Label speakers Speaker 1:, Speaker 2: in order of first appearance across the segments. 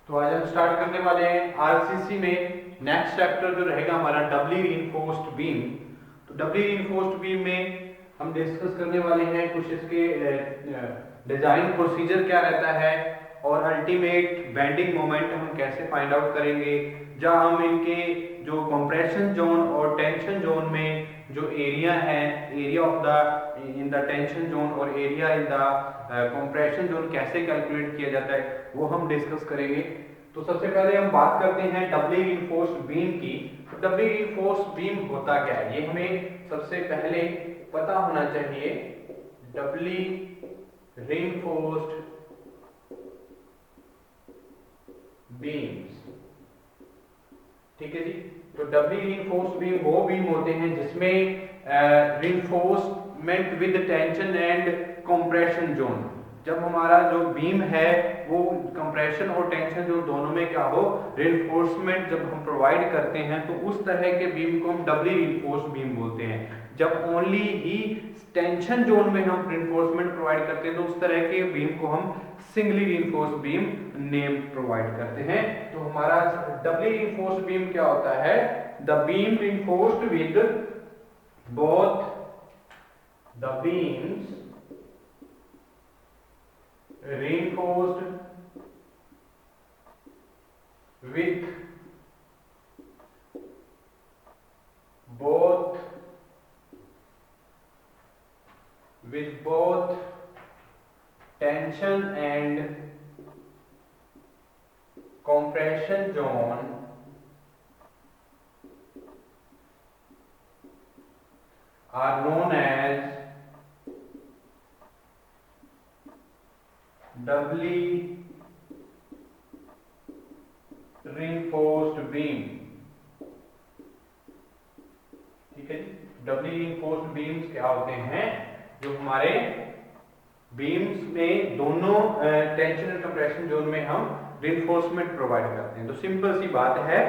Speaker 1: तो आज हम स्टार्ट करने वाले हैं आरसीसी में नेक्स्ट चैप्टर जो रहेगा हमारा डबली रीइंफोर्स्ड बीम। तो डबली रीइंफोर्स्ड बीम में हम डिस्कस करने वाले हैं कुछ इसके डिजाइन प्रोसीजर क्या रहता है और अल्टीमेट बेंडिंग मोमेंट हम कैसे फाइंड आउट करेंगे, जहां हम इनके जो कंप्रेशन जोन और टेंशन जोन में जो एरिया है, area of the in the tension zone और area in the compression zone कैसे कैलकुलेट किया जाता है वो हम डिस्कस करेंगे। तो सबसे पहले हम बात करते हैं डबली रीइंफोर्स्ड बीम की। तो डबली रीइंफोर्स्ड बीम होता क्या है, ये हमें सबसे पहले पता होना चाहिए। डबली रीइंफोर्स्ड बीम्स, ठीक है जी। तो डबली रीइंफोर्स्ड बीम वो बीम होते हैं जिसमें reinforcement with tension and compression zone, जब हमारा जो बीम है वो कंप्रेशन और टेंशन जो दोनों में क्या हो, रीइंफोर्समेंट जब हम प्रोवाइड करते हैं तो उस तरह के बीम को हम डबली रीइंफोर्स्ड बीम बोलते हैं। जब ओनली ही टेंशन जोन में हम रीइंफोर्समेंट प्रोवाइड करते हैं तो उस तरह के बीम को हम singly reinforced beam name provide करते हैं। तो हमारा डबली रीइंफोर्स्ड बीम क्या होता है, the beam reinforced with both the beams reinforced with both tension and compression zone are known as doubly reinforced beam, ठीक है जी। डबली रीइंफोर्स्ड बीम्स क्या होते हैं, जो हमारे बीम्स में दोनों टेंशन एंड कंप्रेशन जोन में हम रीइंफोर्समेंट प्रोवाइड करते हैं। तो सिंपल सी बात है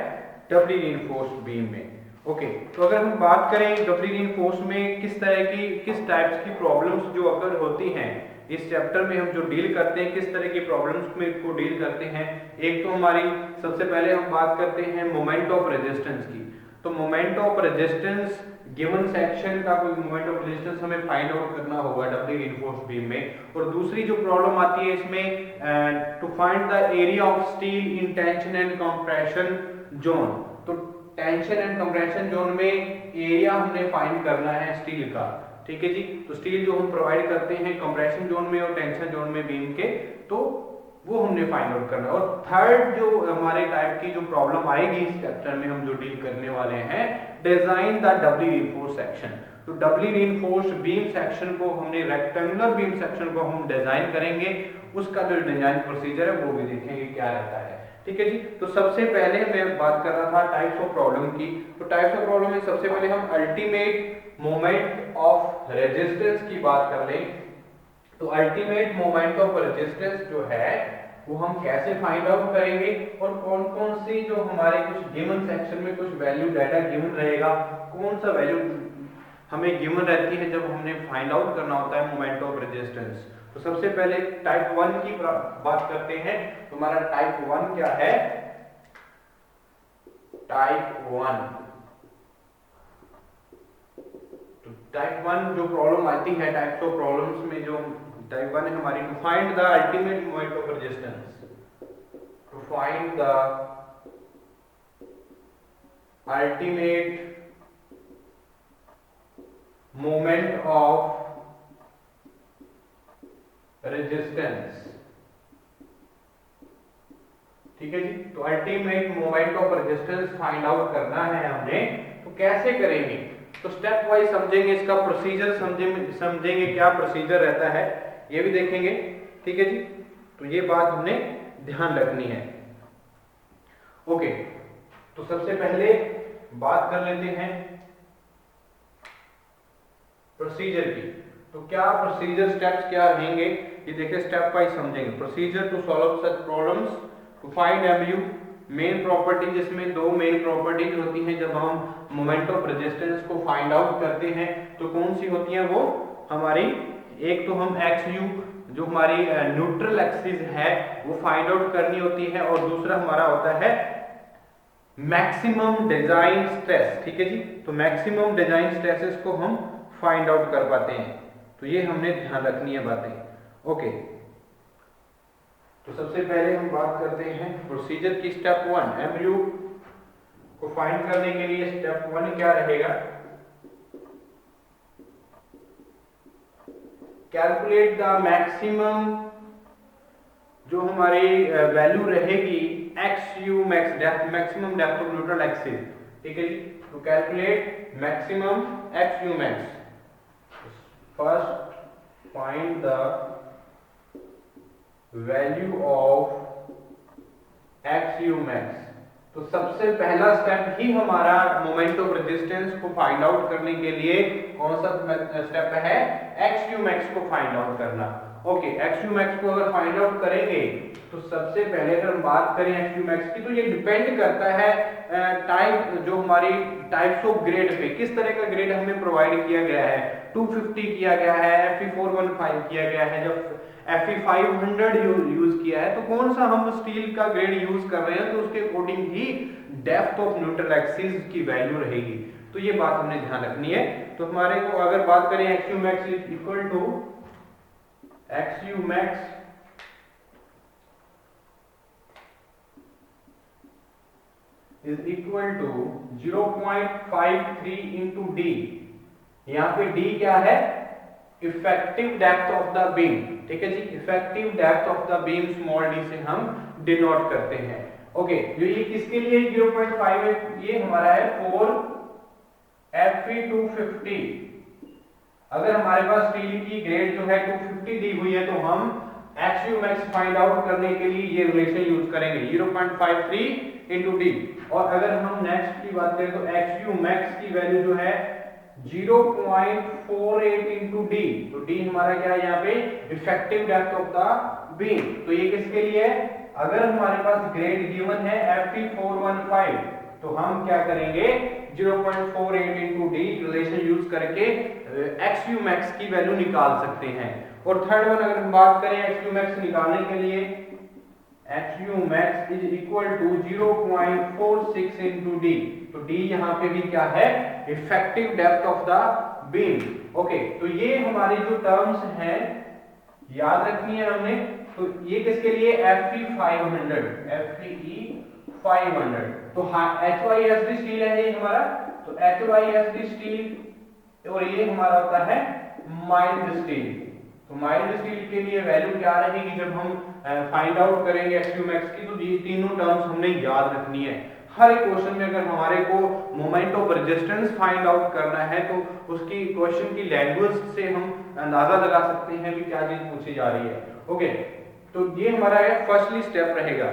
Speaker 1: डबली रीइंफोर्स्ड बीम में। ओके, तो अगर हम बात करें डबली रीइंफोर्स्ड में किस टाइप्स की प्रॉब्लम्स जो अगर होती हैं इस चैप्टर में, हम जो डील करते हैं किस तरह की प्रॉब्लम्स में को डील करते हैं। एक तो हमारी सबसे पहले हम बात करते हैं मोमेंट ऑफ रेजिस्टेंस की। तो moment of resistance given section का कोई मोमेंट ऑफ रेजिस्टेंस हमें फाइंड आउट करना होगा डबली रीइंफोर्स्ड बीम में। और दूसरी जो प्रॉब्लम आती है इसमें, to find the area of steel in tension and compression zone. तो टेंशन एंड कंप्रेशन जोन में एरिया हमने फाइंड करना है स्टील का, ठीक है जी। तो स्टील जो हम प्रोवाइड करते हैं कंप्रेशन जोन में और टेंशन जोन में बीम के, तो वो हमने फाइंड आउट करना है। और थर्ड जो हमारे टाइप की जो प्रॉब्लम आएगी इस चैप्टर में हम जो डील करने वाले हैं, design the Dabali reinforced section. तो डबली रीइंफोर्स्ड बीम सेक्शन को हमने, रेक्टेंगुलर बीम सेक्शन को हम डिजाइन करेंगे, उसका जो डिजाइन प्रोसीजर है वो भी देखेंगे क्या रहता है, ठीक है जी। तो सबसे पहले मैं बात कर रहा था टाइप्स ऑफ प्रॉब्लम की। तो टाइप्स ऑफ प्रॉब्लम में सबसे पहले हम अल्टीमेट मोमेंट ऑफ रेजिस्टेंस की बात कर लें। तो अल्टीमेट मोमेंट ऑफ रेजिस्टेंस जो है वो हम कैसे फाइंड आउट करेंगे और कौन कौन सी जो हमारे कुछ गिवन सेक्शन में कुछ वैल्यू डाटा गिवन रहेगा, कौन सा वैल्यू हमें गिवन रहती है जब हमने फाइंड आउट करना होता है मोमेंट ऑफ रेजिस्टेंस। तो सबसे पहले टाइप 1 की बात करते हैं। तो हमारा टाइप 1 क्या है, टाइप 1। तो टाइप 1 जो प्रॉब्लम आती है टाइप्स ऑफ प्रॉब्लम्स में, जो टाइप 1 है हमारी, to find the ultimate moment of resistance, to find the ultimate moment of resistance, ठीक है जी। तो ultimate moment of resistance find out करना है हमने, तो कैसे करेंगे, तो स्टेप वाइज समझेंगे, इसका प्रोसीजर समझेंगे क्या प्रोसीजर रहता है ये भी देखेंगे, ठीक है जी। तो ये बात हमने ध्यान रखनी है। ओके, तो सबसे पहले बात कर लेते हैं प्रोसीजर की। तो क्या प्रोसीजर स्टेप्स क्या रहेंगे ये देखिए, स्टेप वाइज समझेंगे। Procedure to solve such problems, to find MU, main property, जिसमें दो मेन प्रॉपर्टीज होती हैं जब हम मोमेंट ऑफ रेजिस्टेंस को फाइंड आउट करते हैं। तो कौन सी होती हैं वो, हमारी एक तो हम एक्स यू जो हमारी न्यूट्रल एक्सिस है वो फाइंड आउट करनी होती है, और दूसरा हमारा होता है मैक्सिमम डिजाइन स्ट्रेस। ठीक है जी, तो मैक्सिमम डिजाइन स्ट्रेसेस को हम फाइंड आउट कर पाते हैं, तो ये हमने ध्यान रखनी है बातें। ओके, तो सबसे पहले हम बात करते हैं प्रोसीजर की। स्टेप 1 एमयू को फाइंड करने के लिए स्टेप 1 क्या रहेगा? कैलकुलेट द मैक्सिमम, जो हमारी वैल्यू रहेगी x U max depth, maximum depth of neutral axis. ठीक है जी, तो calculate maximum x U max. First find the value of x U max. तो सबसे पहला स्टेप ही हमारा मोमेंट ऑफ रेजिस्टेंस को फाइंड आउट करने के लिए कौन सा स्टेप है? एक्स यू मैक्स को फाइंड आउट करना। ओके, एक्स यू मैक्स को अगर फाइंड आउट करेंगे तो सबसे पहले अगर हम बात करें एक्स यू मैक्स की, तो ये डिपेंड करता है टाइप, जो हमारी टाइप्स ऑफ ग्रेड पे, किस तरह का ग्रेड हमें प्रोवाइड किया गया है। 250 किया गया है, Fe415 किया गया है, जब Fe500 यूज किया है, तो कौन सा हम स्टील का ग्रेड यूज कर रहे हैं, तो उसके according he depth of neutral axis की वैल्यू रहेगी। तो ये बात हमने ध्यान रखनी है। तो हमारे को अगर बात करें X U max is equal to X U max is equal to 0.53 into D. यहां पे डी क्या है? Effective depth of the beam. ठीक है जी, effective depth of the beam small D से हम डिनोट करते हैं। ओके, जो ये किसके लिए 0.5 है? ये हमारा है फॉर Fe250। अगर हमारे पास स्टील की ग्रेड जो है 250 दी हुई है, तो हम x U max find out करने के लिए ये रिलेशन यूज करेंगे 0.53 इंटू डी। और अगर हम नेक्स्ट की बात करें तो एक्स यू मैक्स की वैल्यू जो है 0.48 इंटू डी। तो डी हमारा क्या है यहाँ पे? Effective depth of the beam. तो ये किसके लिए है? अगर हमारे पास ग्रेड गिवन है Fe415, तो हम क्या करेंगे? 0.48 इंटू डी रिलेशन यूज करके एक्स यू मैक्स की वैल्यू निकाल सकते हैं। और थर्ड वन अगर हम बात करें एक्स यू मैक्स निकालने के लिए, X U max is equal to 0.46 into D. तो डी यहाँ पे भी क्या है? Effective depth of the beam. Okay, तो ये हमारी जो टर्म्स हैं याद रखनी है हमने। तो ये किसके लिए? Fe500, Fe500। तो HYSD स्टील है ये हमारा, तो HYSD स्टील, और ये हमारा होता है माइल्ड स्टील। तो माइल्ड स्टील के लिए वैल्यू क्या रहेगी जब हम फाइंड आउट करेंगे एक्स यू मैक्स की? तो ये तीनों टर्म्स हमने याद रखनी है। हर एक क्वेश्चन में अगर हमारे को moment of resistance find out करना है, तो उसकी क्वेश्चन की लैंग्वेज से हम अंदाजा लगा सकते हैं कि क्या चीज पूछी जा रही है। ओके, तो ये हमारा फर्स्टली स्टेप रहेगा।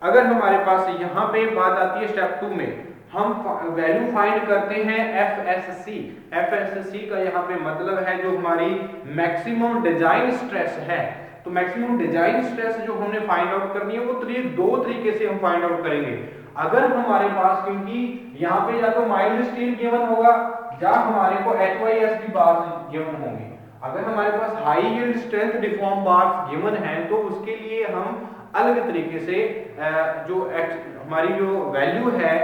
Speaker 1: अगर हमारे पास यहाँ पे बात आती है स्टेप 2 में, हम वैल्यू फाइंड करते हैं FSC। FSC का यहाँ पे मतलब है जो हमारी मैक्सिमम डिजाइन स्ट्रेस है। तो मैक्सिमम डिजाइन स्ट्रेस जो हमने फाइंड आउट करनी है वो दो तरीके से हम फाइंड आउट करेंगे। अगर हमारे पास, क्योंकि यहाँ पे या तो माइल्ड स्टील गिवन होगा या हमारे को HYSD बार्स गिवन होंगे। अगर हमारे पास high yield strength deform bars given है, तो उसके लिए हम अलग तरीके से जो हमारी जो वैल्यू है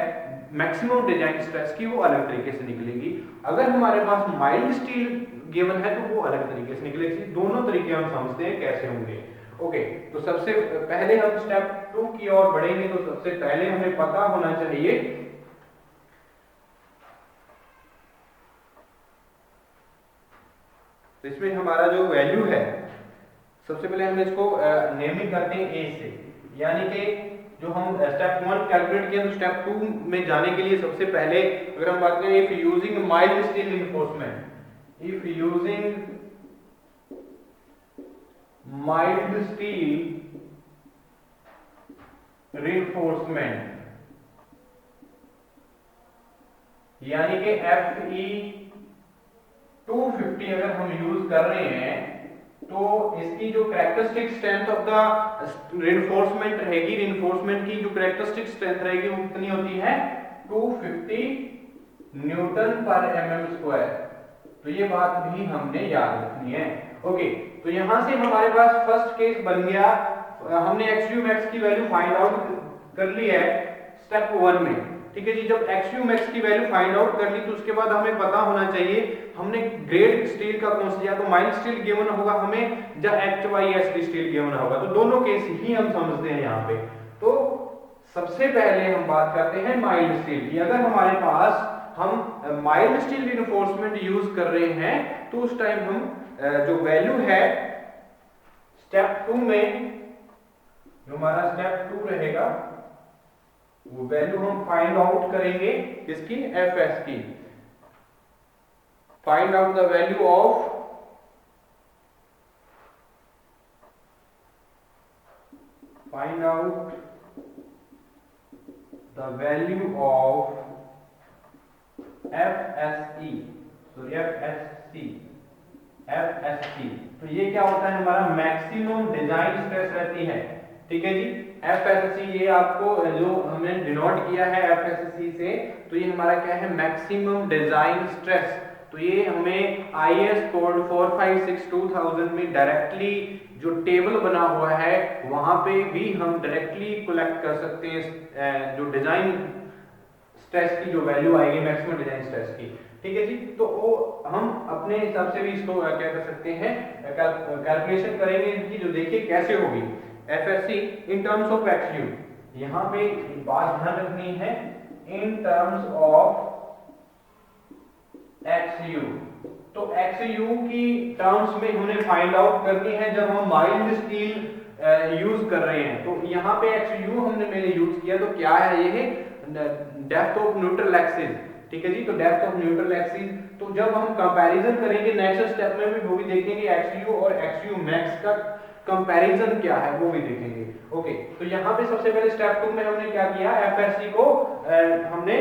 Speaker 1: मैक्सिमम डिजाइन स्ट्रेस की, वो अलग तरीके से निकलेगी। अगर हमारे पास माइल्ड स्टील गिवन है तो वो अलग तरीके से निकलेगी। दोनों तरीके हम समझते हैं कैसे होंगे। ओके, तो सबसे पहले हम स्टेप 2 की ओर बढ़ेंगे। तो सबसे पहले हमें पता होना चाहिए तो इसमें हमारा जो वैल्यू है, सबसे पहले हम इसको नेमिंग करते हैं ए से, यानी कि जो हम स्टेप 1 कैलकुलेट किया, तो स्टेप 2 में जाने के लिए सबसे पहले अगर हम बात करें if using mild steel reinforcement, if using mild steel reinforcement, यानी कि Fe250 अगर हम यूज कर रहे हैं, तो इसकी जो characteristic strength of the reinforcement रहेगी, रिइंफोर्समेंट की जो कैरेक्टरिस्टिक स्ट्रेंथ रहेगी वो कितनी होती है? 250 न्यूटन पर mm स्क्वायर। तो ये बात भी हमने याद रखनी है। ओके, तो यहां से हमारे पास फर्स्ट केस बन गया, हमने XU max की वैल्यू फाइंड आउट कर ली है स्टेप 1 में, ठीक है जी। जब XU max की वैल्यू फाइंड आउट कर ली तो उसके बाद हमें पता होना चाहिए हमने ग्रेड स्टील का कौन सा, या तो माइल्ड स्टील गिवन होगा हमें या HYSD स्टील गिवन होगा, तो दोनों केस ही हम समझते हैं यहाँ पे। तो सबसे पहले हम बात करते हैं माइल्ड स्टील की। अगर हमारे पास हम माइल्ड स्टील रिइंफोर्समेंट यूज कर रहे हैं तो उस टाइम हम जो वैल्यू है स्टेप 2 में, जो हमारा स्टेप 2 रहेगा वो वैल्यू हम फाइंड आउट करेंगे किसकी, FS की। Find out the value of FSC। तो ये क्या होता है, हमारा मैक्सिमम डिजाइन स्ट्रेस रहती है, ठीक है जी। FSC ये आपको जो हमने डिनोट किया है FSC से, तो ये हमारा क्या है, मैक्सिमम डिजाइन स्ट्रेस। तो ये हमें IS कोड 456-2000 में डायरेक्टली जो टेबल बना हुआ है वहां पे भी हम डायरेक्टली कलेक्ट कर सकते हैं जो डिजाइन स्ट्रेस की जो वैल्यू आएगी मैक्सिमम डिजाइन स्ट्रेस की, ठीक है जी। तो वो हम अपने हिसाब से भी इसको क्या कर सकते हैं, कैलकुलेशन करेंगे इनकी, जो देखिए कैसे होगी। FSC in terms of XU, यहाँ पे बात ध्यान रखनी है, इन टर्म्स ऑफ XU। तो XU की टर्म्स में हमने फाइंड आउट करनी है जब हम माइल्ड स्टील यूज कर रहे हैं। तो यहाँ पे XU हमने मैंने यूज किया, तो क्या है ये, डेप्थ ऑफ न्यूट्रल एक्सिस, ठीक है जी। तो डेप्थ ऑफ न्यूट्रल एक्सिस, तो जब हम कंपैरिजन करेंगे नेक्स्ट स्टेप में भी वो भी देखेंगे XU और XU मैक्स का कंपैरिजन क्या है वो भी देखेंगे। ओके, तो यहाँ पे सबसे पहले स्टेप 2 में हमने क्या किया, FSC को हमने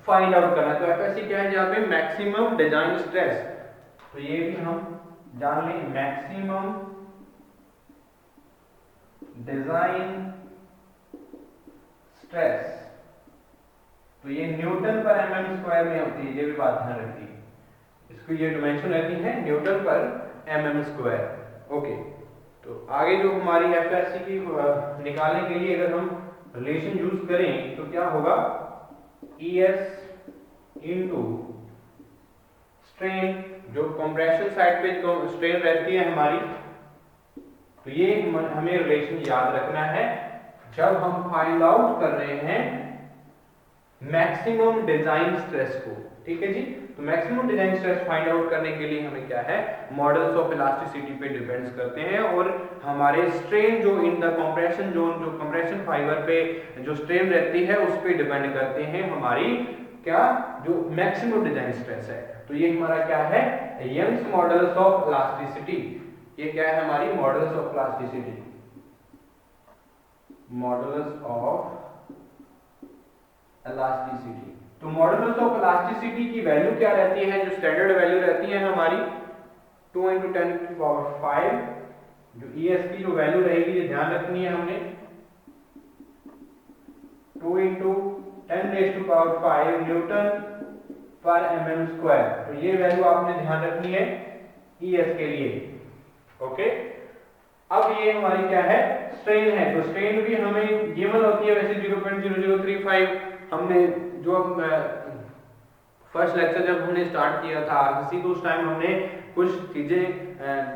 Speaker 1: फाइंड आउट करना है। तो FSC क्या है यहाँ पे, मैक्सिमम डिजाइन स्ट्रेस। तो ये भी हम जान लें, मैक्सिमम डिजाइन स्ट्रेस, तो ये न्यूटन पर mm² में होती है, ये भी बात ध्यान रखिए, इसको ये डायमेंशन रहती है न्यूटन पर mm²। ओके, तो आगे जो हमारी FSC की निकालने के लिए अगर हम रिलेशन यूज करें तो क्या होगा, ES इनटू स्ट्रेन, जो कंप्रेशन साइड पे जो स्ट्रेन रहती है हमारी, तो ये हमें रिलेशन याद रखना है जब हम फाइंड आउट कर रहे हैं मैक्सिमम डिजाइन स्ट्रेस को, ठीक है जी। तो maximum design stress find out करने के लिए हमें क्या है, मॉडल्स ऑफ इलास्टिसिटी पे डिपेंड्स करते हैं, और हमारे स्ट्रेन जो इन द कंप्रेशन जोन, जो कंप्रेशन फाइबर पे जो स्ट्रेन रहती है उस पे डिपेंड करते हैं हमारी क्या, जो मैक्सिमम डिजाइन स्ट्रेस है। तो ये हमारा क्या है, यंग्स मॉडल्स ऑफ इलास्टिसिटी। ये क्या है, हमारी models of elasticity, models of elasticity. तो मॉडल्स ऑफ इलास्टिसिटी की वैल्यू क्या रहती है, जो स्टैंडर्ड वैल्यू रहती है हमारी 2 × 10⁵, जो ES की जो वैल्यू रहेगी ये ध्यान रखनी है हमने, 2 × 10⁵ न्यूटन पर mm²। तो ये वैल्यू आपने ध्यान रखनी है ES के लिए। ओके, अब ये हमारी क्या है, स्ट्रेन है। तो स्ट्रेन भी हमें गिवन होती है वैसे 0.0035। हमने जो फर्स्ट लेक्चर जब हमने स्टार्ट किया था किसी तो उस टाइम हमने कुछ चीजें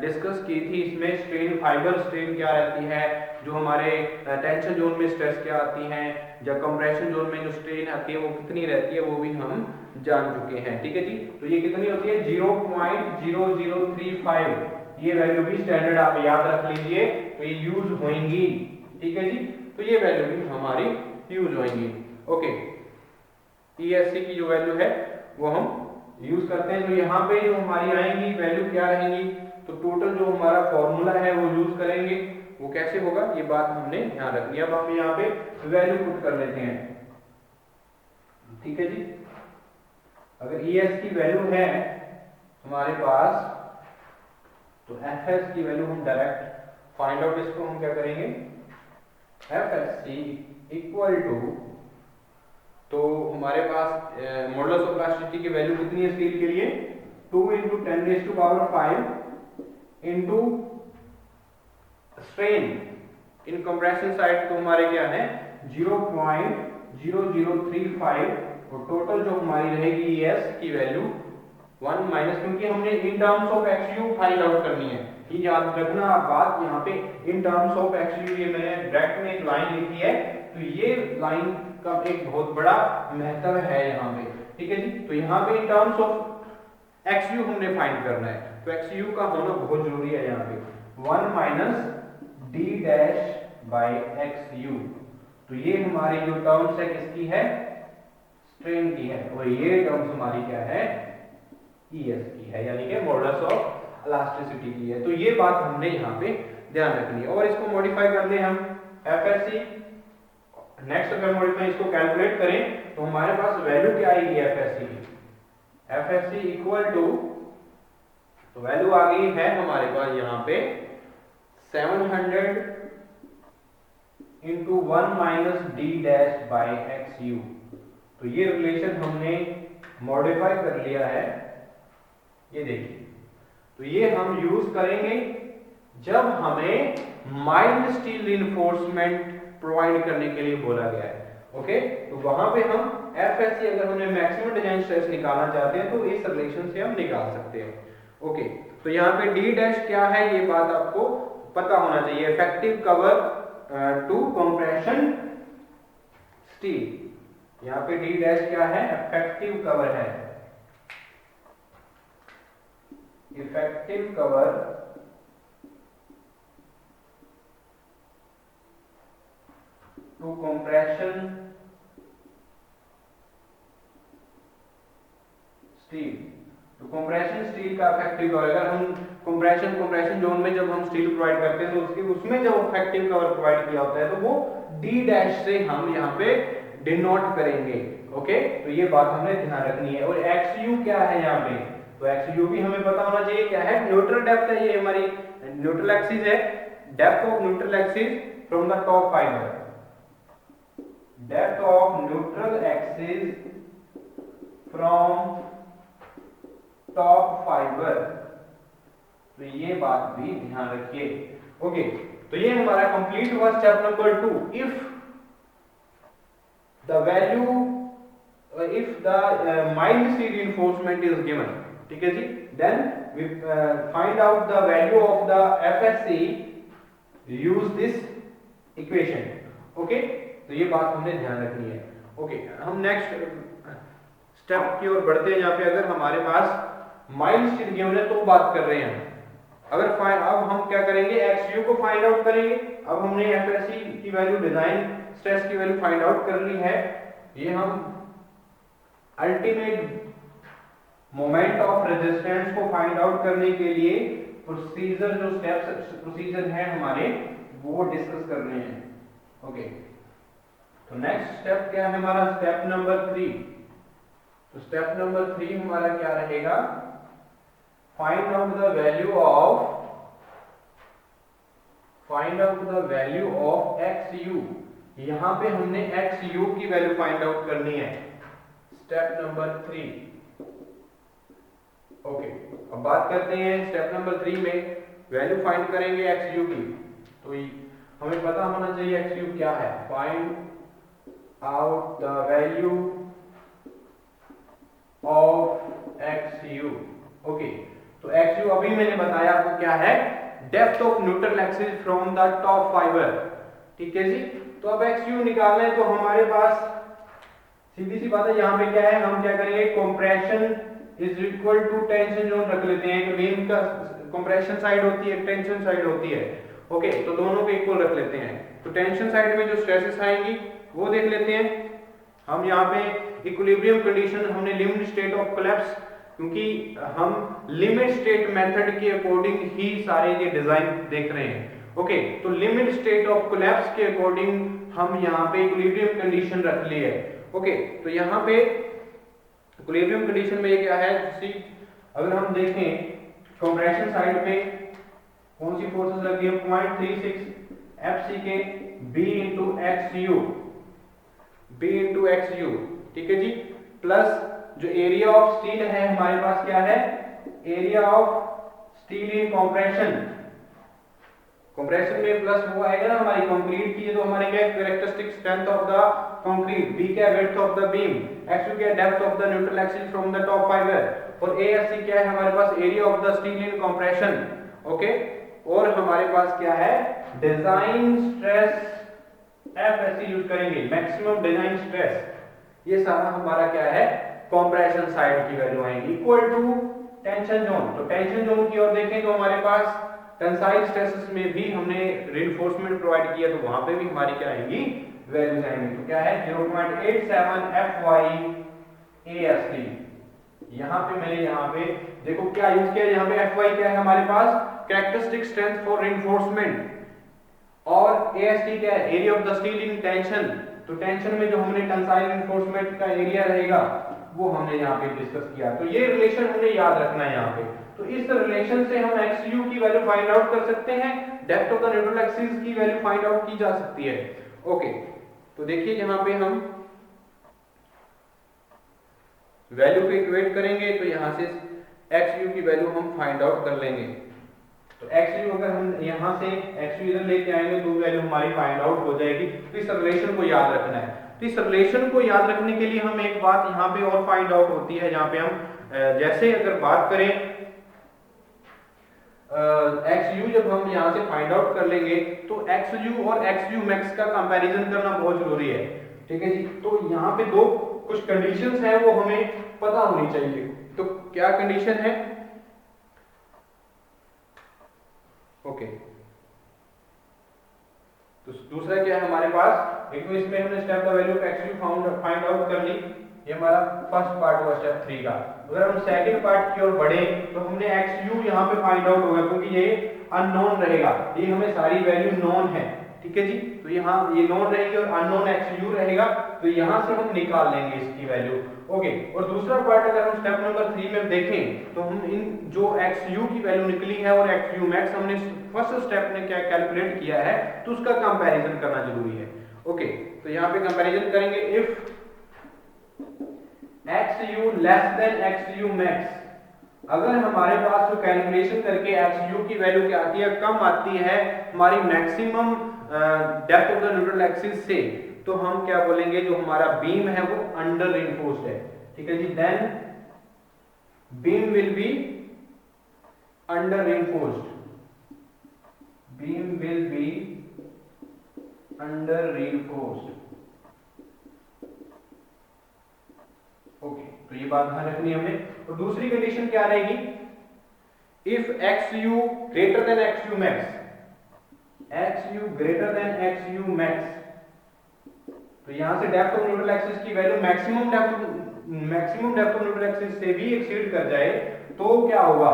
Speaker 1: डिस्कस की थी इसमें, स्ट्रेन फाइबर स्ट्रेन क्या रहती है, जो हमारे टेंशन जोन में स्ट्रेस क्या आती है, या कंप्रेशन जोन में जो स्ट्रेन आती है वो कितनी रहती है वो भी हम जान चुके हैं, ठीक है जी। तो ये कितनी होती है, 0.0035, ये वैल्यू भी स्टैंडर्ड आप याद रख लीजिए, तो ये यूज होंगी, ठीक है जी। तो ये वैल्यू भी हमारी यूज होंगी। ओके, ESC की जो वैल्यू है वो हम यूज करते हैं। जो यहाँ पे जो हमारी आएंगी वैल्यू क्या रहेंगी, तो टोटल जो हमारा फॉर्मूला है वो यूज करेंगे। वो कैसे होगा ये बात हमने ध्यान रखनी है। अब हम यहाँ पे वैल्यू पुट कर लेते हैं, ठीक है जी। अगर ES की वैल्यू है हमारे पास, तो FS की वैल्यू हम डायरेक्ट फाइंड आउट, इसको हम क्या करेंगे, FSC इक्वल टू, तो हमारे पास मॉडल्स ऑफ इलास्टिसिटी की वैल्यू कितनी है स्टील के लिए, 2 × 10⁵ into strain in compression side तो हमारे क्या है 0.0035 और टोटल जो हमारी रहेगी एस की वैल्यू 1 माइनस, क्योंकि हमने in terms of XU find out करनी है। ये याद रखना आप बात, यहाँ पे इन टर्म्स ऑफ XU ये मैंने डायरेक्ट में एक लाइन लिखी है, तो ये लाइन का एक बहुत बड़ा महत्व है यहाँ पे, ठीक है जी। तो यहाँ पे इन टर्म्स ऑफ XU हमने फाइंड करना है, तो XU का होना बहुत जरूरी है यहाँ पे 1 minus D dash by XU। तो ये हमारी जो टर्म्स है किसकी है, स्ट्रेन की है, और ये टर्म्स हमारी क्या है ES की है, यानी कि मॉडुलस ऑफ इलास्टिसिटी की है। तो ये बात हमने यहाँ पे ध्यान रखनी है। और इसको मॉडिफाई कर ले हम FSC, नेक्स्ट अगर मॉडिफाई इसको कैलकुलेट करें तो हमारे पास वैल्यू क्या आएगी FSC की, FSC इक्वल टू, तो वैल्यू आ गई है हमारे पास यहाँ पे 700 into 1 minus D dash by XU। तो ये रिलेशन हमने मॉडिफाई कर लिया है, ये देखिए। तो ये हम यूज करेंगे जब हमें माइल्ड स्टील रिइंफोर्समेंट प्रोवाइड करने के लिए बोला गया है, ओके। तो वहां पे हम FSC अगर हमने मैक्सिमम डिजाइन स्ट्रेस निकालना चाहते हैं तो इस रिलेशन से हम निकाल सकते हैं, ओके। तो यहाँ पे डी डैश क्या है ये बात आपको पता होना चाहिए, effective cover to compression steel. यहाँ पे डी डैश क्या है, इफेक्टिव कवर है, effective cover to compression steel. तो कंप्रेशन स्टील का इफेक्टिव कवर, अगर हम कंप्रेशन जोन में जब हम स्टील प्रोवाइड करते हैं तो उसमें जब इफेक्टिव कवर प्रोवाइड किया होता है तो वो डी डैश से हम यहाँ पे डिनोट करेंगे, ओके। तो ये बात हमें ध्यान रखनी है। और XU क्या है यहाँ पे, तो XU भी हमें पता होना चाहिए क्या है, न्यूट्रल डेप्थ है, ये हमारी न्यूट्रल एक्सिस है, depth of neutral axis from the top fibre, depth of neutral axis from top fibre. तो ये बात भी ध्यान रखिए, ओके। तो ये हमारा कंप्लीट हुआ step number 2। If the value, if the mild steel reinforcement is given, ठीक है जी, then we find out the value of the FSC, use this equation, okay. तो ये बात हमने ध्यान रखनी है, ओके। हम नेक्स्ट स्टेप की ओर बढ़ते हैं, जहां पे अगर हमारे पास माइल्ड स्टील गिवन है तो बात कर रहे हैं अगर अब हम क्या करेंगे, XU को फाइंड आउट करेंगे। अब हमने FSC की वैल्यू, डिजाइन स्ट्रेस की वैल्यू फाइंड आउट कर ली है, ये हम अल्टीमेट मोमेंट ऑफ रेजिस्टेंस को फाइंड आउट करने के लिए प्रोसीजर, जो स्टेप्स प्रोसीजर है हमारे, वो डिस्कस करने हैं, ओके। तो नेक्स्ट स्टेप क्या है हमारा, स्टेप नंबर 3। तो स्टेप नंबर 3 हमारा क्या रहेगा, find out the value of XU। यहां पे हमने XU की वैल्यू फाइंड आउट करनी है, स्टेप नंबर 3, ओके। अब बात करते हैं स्टेप नंबर 3 में वैल्यू फाइंड करेंगे XU की। तो हमें पता होना चाहिए XU क्या है, find out the value of XU, okay. तो XU अभी मैंने बताया आपको क्या है, depth of neutral axis from the top fibre, ठीक है जी। तो अब XU निकालना है तो हमारे पास सीधी सी बात है, यहाँ पे क्या है, हम क्या करेंगे, compression is equal to tension zone रख लेते हैं। एक बीम का कंप्रेशन साइड होती है, टेंशन साइड होती है, ओके। तो दोनों को इक्वल रख लेते हैं। तो टेंशन साइड में जो स्ट्रेसेस आएंगी वो देख लेते हैं हम। यहाँ पे इक्विलिब्रियम कंडीशन हमने लिमिट स्टेट ऑफ कोलैप्स, क्योंकि हम लिमिट स्टेट मेथड के अकॉर्डिंग ही सारे ये डिजाइन देख रहे हैं, ओके। तो लिमिट स्टेट ऑफ कोलैप्स के अकॉर्डिंग हम यहाँ पे इक्विलिब्रियम कंडीशन रख ली है, ओके। तो यहाँ पे इक्विलिब्रियम कंडीशन में ये क्या है, अगर हम देखें कंप्रेशन साइड में कौन सी फोर्सेस लगी है, 0.36 FCK B into XU, ठीक है जी, प्लस जो एरिया ऑफ स्टील है हमारे पास क्या है, area of steel in compression, compression में प्लस वो आएगा ना हमारी कंक्रीट की, तो हमारे क्या characteristic strength of the concrete, B क्या width of the beam, X क्या depth of the neutral axis from the top fibre, और एएससी क्या है हमारे पास area of the steel in compression. Okay, और हमारे पास क्या है डिजाइन स्ट्रेस एफएससी यूज करेंगे, मैक्सिमम डिजाइन स्ट्रेस। ये सारा हमारा क्या है कंप्रेशन साइड की वैल्यू आएगी इक्वल टू टेंशन जोन। तो टेंशन जोन की ओर देखें तो हमारे पास टेंसाइल स्ट्रेसेस में भी हमने रिइंफोर्समेंट प्रोवाइड किया, तो वहां पे भी हमारी क्या आएंगी वैल्यूज आएंगी। तो क्या है 0.87 FY AST। यहां पे मैंने यहां पे देखो क्या यूज किया, यहां पे FY क्या है हमारे पास कैरेक्टरिस्टिक स्ट्रेंथ फॉर रिइंफोर्समेंट, और AST क्या है area of the steel in tension. तो टेंशन में जो हमने टेंसाइल रिइंफोर्समेंट का एरिया रहेगा वो हमने यहाँ पे डिस्कस किया। तो ये रिलेशन हमें याद रखना है यहाँ पे। तो इस रिलेशन से हम XU की वैल्यू फाइंड आउट कर सकते हैं, depth of the neutral axis की वैल्यू फाइंड आउट की जा सकती है। ओके, तो देखिए यहाँ पे हम वैल्यू को इक्वेट करेंगे, तो यहाँ से XU की वैल्यू हम फाइंड आउट कर लेंगे। तो XU अगर हम यहाँ से XU इधर लेके आएंगे तो वैल्यू हमारी फाइंड आउट हो जाएगी। तो इस रिलेशन को याद रखना है। तो इस रिलेशन को याद रखने के लिए हम एक बात यहाँ पे और फाइंड आउट होती है, जहाँ पे हम जैसे अगर बात करें XU जब हम यहाँ से फाइंड आउट कर लेंगे तो XU और XU मैक्स का कंपैरिजन करना बहुत जरूरी है। ठीक है जी, तो यहाँ पे दो कुछ कंडीशंस हैं वो हमें पता होनी चाहिए। तो क्या कंडीशन है? ओके, तो दूसरा क्या है हमारे पास, एक तो इसमें हमने step the value of XU find out कर ली, ये हमारा फर्स्ट पार्ट हुआ स्टेप 3 का। अगर हम सेकंड पार्ट की ओर बढ़े तो हमने XU यहाँ पे फाइंड आउट होगा, क्योंकि ये अननोन रहेगा, ये हमें सारी वैल्यू नोन है। ठीक है जी, तो यहाँ ये नोन रहेगी और अननोन XU रहेगा, तो यहाँ से हम निकाल लेंगे इसकी वैल्यू। ओके, और दूसरा पार्ट अगर हम स्टेप नंबर 3 में देखें तो हम इन जो XU की वैल्यू निकली है और XU मैक्स हमने फर्स्ट स्टेप में क्या कैलकुलेट किया है, तो उसका कंपैरिजन करना जरूरी है। ओके, तो यहाँ पे कंपैरिजन करेंगे, if XU less than XU max, अगर हमारे पास जो कैलकुलेशन करके XU की वैल्यू क्या आती है, कम आती है हमारी maximum depth of the neutral axis से, तो हम क्या बोलेंगे जो हमारा बीम है वो अंडर रिइंफोर्स्ड है। ठीक है जी, then beam will be under reinforced, beam will be under reinforced. Okay, तो ये बात ध्यान रखनी है हमें। और दूसरी कंडीशन क्या रहेगी, if XU greater than XU max, XU greater than XU max, तो यहां से डेप्थ ऑफ न्यूट्रल एक्सिस की value maximum depth of neutral axis से भी एक्सीड कर जाए, तो क्या होगा,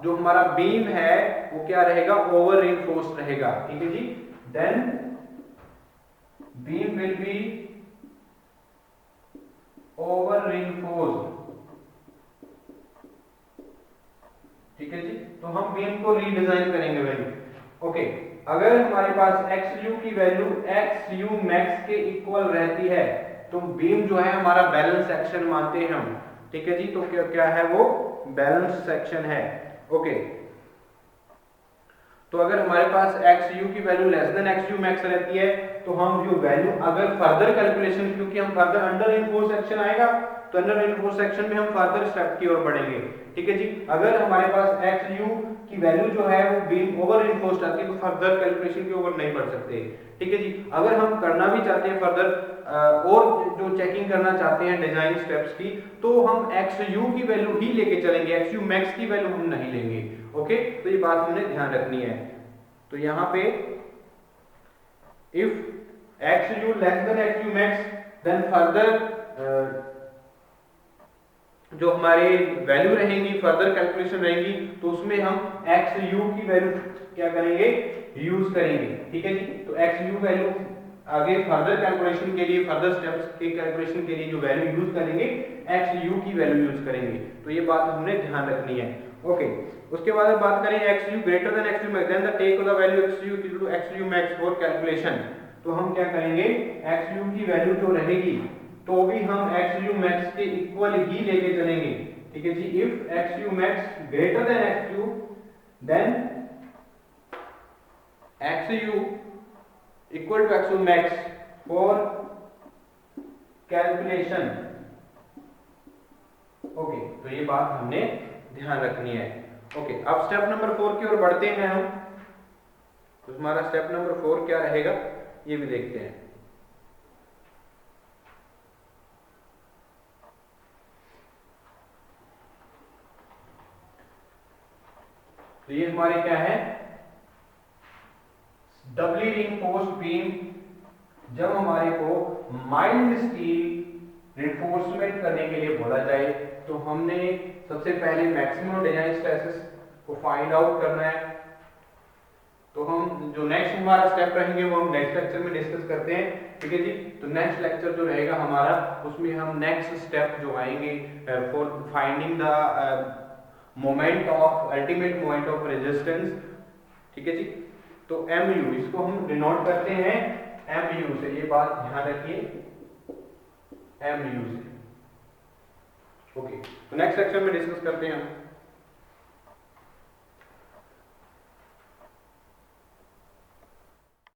Speaker 1: जो हमारा बीम है वो क्या रहेगा, ओवर रिइंफोर्स्ड रहेगा। ठीक है जी, then beam will be over reinforced. ठीक है जी, तो हम बीम को रीडिजाइन करेंगे वैल्यू। ओके, अगर हमारे पास XU की वैल्यू XU मैक्स के इक्वल रहती है तो बीम जो है हमारा बैलेंस सेक्शन मानते हैं हम। ठीक है जी, तो क्या क्या है वो बैलेंस सेक्शन है। ओके, तो अगर हमारे पास XU की value less than XU max रहती है तो हम जो वैल्यू अगर फर्दर कैलकुलेशन, क्योंकि हम फर्दर अंडर रिइंफोर्स्ड सेक्शन आएगा तो अंडर रिइंफोर्स्ड सेक्शन में हम फर्दर स्टेप की ओर बढ़ेंगे। ठीक है जी, अगर हमारे पास XU की वैल्यू जो है वो बीम ओवर रिइंफोर्स्ड आती है तो फर्दर कैलकुलेशन के ओवर नहीं बढ़ सकते। ठीक है जी, अगर हम करना भी चाहते हैं फर्दर और जो चेकिंग करना चाहते हैं डिजाइन स्टेप्स की, तो हम XU की वैल्यू ही लेके चलेंगे, XU मैक्स की वैल्यू हम नहीं लेंगे। ओके, तो ये बात हमने ध्यान रखनी है। तो यहाँ पे if XU less than XU max, then further जो हमारे वैल्यू रहेंगी फर्दर कैलकुलेशन रहेंगी तो उसमें हम XU की वैल्यू क्या करेंगे, यूज करेंगे। ठीक है जी, तो XU वैल्यू आगे फर्दर कैलकुलेशन के लिए, फर्दर स्टेप्स के कैलकुलेशन के लिए जो वैल्यू यूज करेंगे XU की वैल्यू यूज करेंगे। तो ये बात हमने ध्यान रखनी है। ओके, उसके बाद बात करें XU greater than XU max, then the take the value XU equal to XU max for calculation. तो हम क्या करेंगे, XU की वैल्यू जो रहेगी तो भी हम XU मैक्स के इक्वल ही लेके चलेंगे। ठीक है जी, if XU max greater than XU then XU equal to XU max for calculation. Okay, तो ये बात हमने ध्यान रखनी है। ओके, अब स्टेप नंबर 4 की ओर बढ़ते हैं हम। तो हमारा स्टेप नंबर 4 क्या रहेगा ये भी देखते हैं। तो ये हमारे क्या है, डबली रिइंफोर्स्ड बीम जब हमारे को माइल्ड स्टील रिइंफोर्समेंट करने के लिए बोला जाए तो हमने सबसे पहले मैक्सिमम डिजाइन स्ट्रेसेस को फाइंड आउट करना है। तो हम जो नेक्स्ट हमारा स्टेप रहेंगे वो हम नेक्स्ट लेक्चर में डिस्कस करते हैं, ठीक है जी। तो नेक्स्ट लेक्चर जो रहेगा हमारा उसमें हम नेक्स्ट स्टेप जो आएंगे for finding the moment of ultimate moment of resistance, ठीक है जी। तो MU इसको हम डिनोट करते हैं MU से, ये बात ध्यान रखिए, MU से। ओके, तो नेक्स्ट सेक्शन में डिस्कस करते हैं हम।